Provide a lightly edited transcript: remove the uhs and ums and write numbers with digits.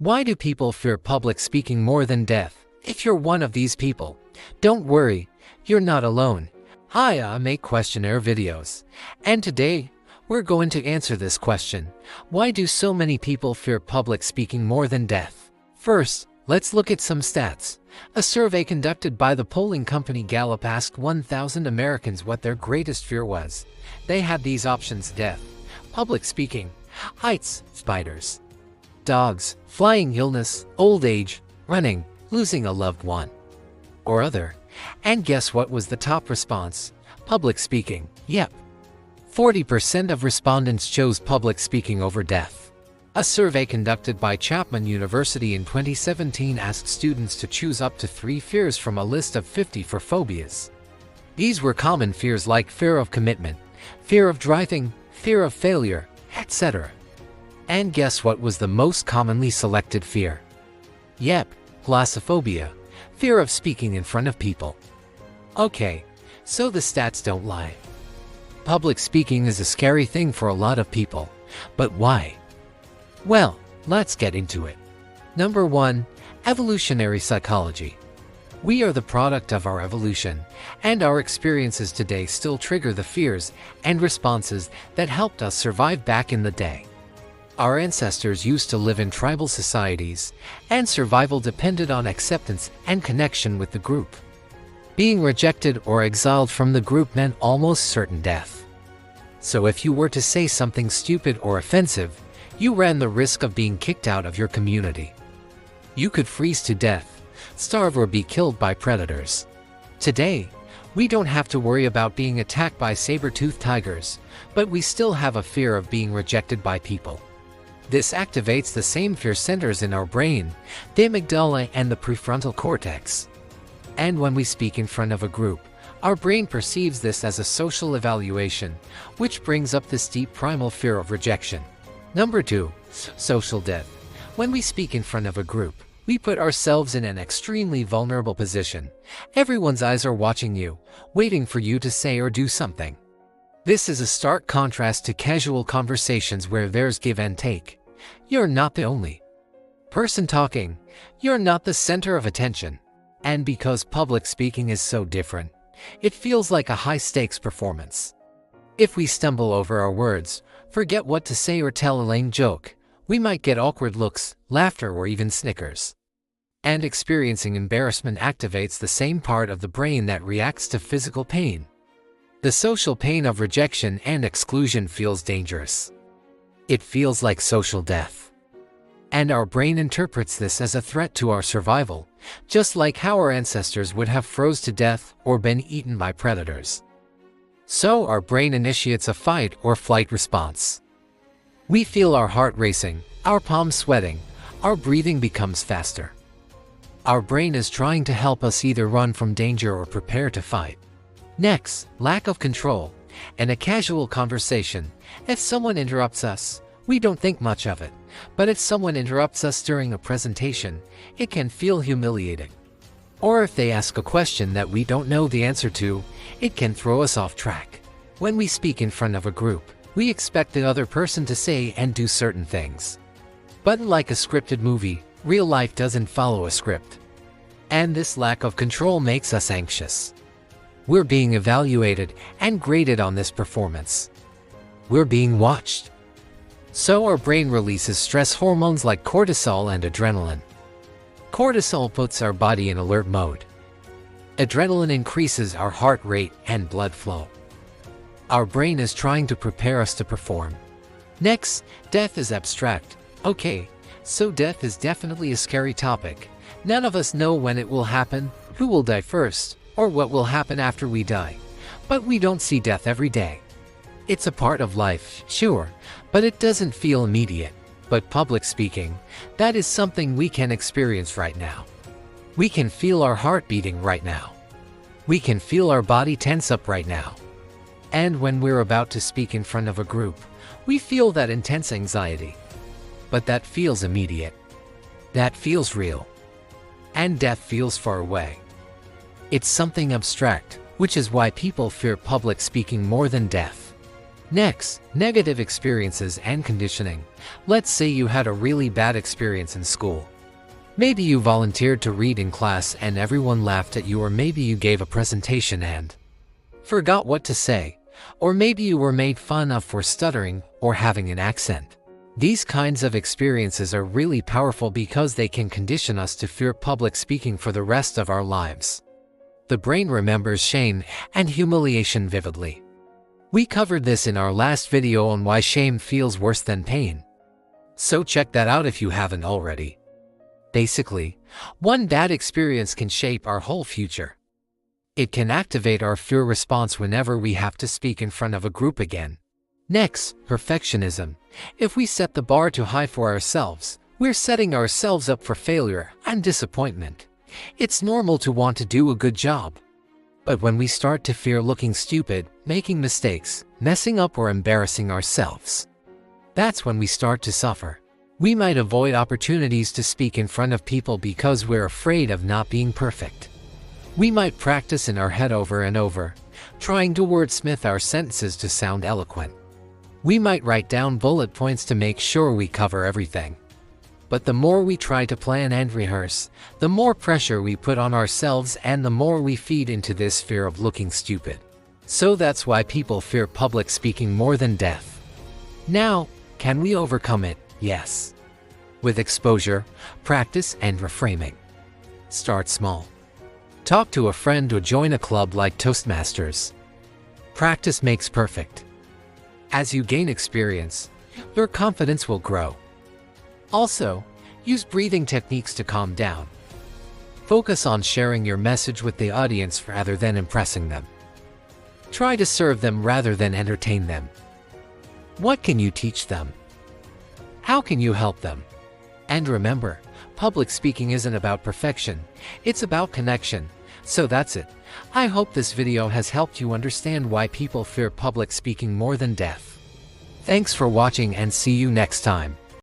Why do people fear public speaking more than death? If you're one of these people, don't worry, you're not alone. Hi, I make questionnaire videos, and today, we're going to answer this question. Why do so many people fear public speaking more than death? First, let's look at some stats. A survey conducted by the polling company Gallup asked 1,000 Americans what their greatest fear was. They had these options: death, public speaking, heights, spiders, dogs, flying, illness, old age, running, losing a loved one, or other. And guess what was the top response? Public speaking. Yep. 40% of respondents chose public speaking over death. A survey conducted by Chapman University in 2017 asked students to choose up to 3 fears from a list of 50 for phobias. These were common fears like fear of commitment, fear of driving, fear of failure, etc. And guess what was the most commonly selected fear? Yep, glossophobia, fear of speaking in front of people. Okay, so the stats don't lie. Public speaking is a scary thing for a lot of people. But why? Well, let's get into it. Number 1. Evolutionary psychology. We are the product of our evolution, and our experiences today still trigger the fears and responses that helped us survive back in the day. Our ancestors used to live in tribal societies, and survival depended on acceptance and connection with the group. Being rejected or exiled from the group meant almost certain death. So if you were to say something stupid or offensive, you ran the risk of being kicked out of your community. You could freeze to death, starve, or be killed by predators. Today, we don't have to worry about being attacked by saber-toothed tigers, but we still have a fear of being rejected by people. This activates the same fear centers in our brain, the amygdala and the prefrontal cortex. And when we speak in front of a group, our brain perceives this as a social evaluation, which brings up this deep primal fear of rejection. Number 2. Social death. When we speak in front of a group, we put ourselves in an extremely vulnerable position. Everyone's eyes are watching you, waiting for you to say or do something. This is a stark contrast to casual conversations where there's give and take. You're not the only person talking. You're not the center of attention. And because public speaking is so different, it feels like a high-stakes performance. If we stumble over our words, forget what to say, or tell a lame joke, we might get awkward looks, laughter, or even snickers. And experiencing embarrassment activates the same part of the brain that reacts to physical pain. The social pain of rejection and exclusion feels dangerous. It feels like social death. And our brain interprets this as a threat to our survival, just like how our ancestors would have froze to death or been eaten by predators. So our brain initiates a fight or flight response. We feel our heart racing, our palms sweating, our breathing becomes faster. Our brain is trying to help us either run from danger or prepare to fight. Next, lack of control. In a casual conversation, if someone interrupts us, we don't think much of it. But if someone interrupts us during a presentation, it can feel humiliating. Or if they ask a question that we don't know the answer to, it can throw us off track. When we speak in front of a group, we expect the other person to say and do certain things. But like a scripted movie, real life doesn't follow a script. And this lack of control makes us anxious. We're being evaluated and graded on this performance. We're being watched. So our brain releases stress hormones like cortisol and adrenaline. Cortisol puts our body in alert mode. Adrenaline increases our heart rate and blood flow. Our brain is trying to prepare us to perform. Next, death is abstract. Okay, so death is definitely a scary topic. None of us know when it will happen, who will die first, or what will happen after we die. But we don't see death every day. It's a part of life, sure, but it doesn't feel immediate. But public speaking, that is something we can experience right now. We can feel our heart beating right now. We can feel our body tense up right now. And when we're about to speak in front of a group, we feel that intense anxiety. But that feels immediate. That feels real. And death feels far away. It's something abstract, which is why people fear public speaking more than death. Next, negative experiences and conditioning. Let's say you had a really bad experience in school. Maybe you volunteered to read in class and everyone laughed at you, or maybe you gave a presentation and forgot what to say, or maybe you were made fun of for stuttering or having an accent. These kinds of experiences are really powerful because they can condition us to fear public speaking for the rest of our lives. The brain remembers shame and humiliation vividly. We covered this in our last video on why shame feels worse than pain. So check that out if you haven't already. Basically, one bad experience can shape our whole future. It can activate our fear response whenever we have to speak in front of a group again. Next, perfectionism. If we set the bar too high for ourselves, we're setting ourselves up for failure and disappointment. It's normal to want to do a good job. But when we start to fear looking stupid, making mistakes, messing up, or embarrassing ourselves, that's when we start to suffer. We might avoid opportunities to speak in front of people because we're afraid of not being perfect. We might practice in our head over and over, trying to wordsmith our sentences to sound eloquent. We might write down bullet points to make sure we cover everything. But the more we try to plan and rehearse, the more pressure we put on ourselves and the more we feed into this fear of looking stupid. So that's why people fear public speaking more than death. Now, can we overcome it? Yes. With exposure, practice, and reframing. Start small. Talk to a friend or join a club like Toastmasters. Practice makes perfect. As you gain experience, your confidence will grow. Also, use breathing techniques to calm down. Focus on sharing your message with the audience rather than impressing them. Try to serve them rather than entertain them. What can you teach them? How can you help them? And remember, public speaking isn't about perfection, it's about connection. So that's it. I hope this video has helped you understand why people fear public speaking more than death. Thanks for watching and see you next time.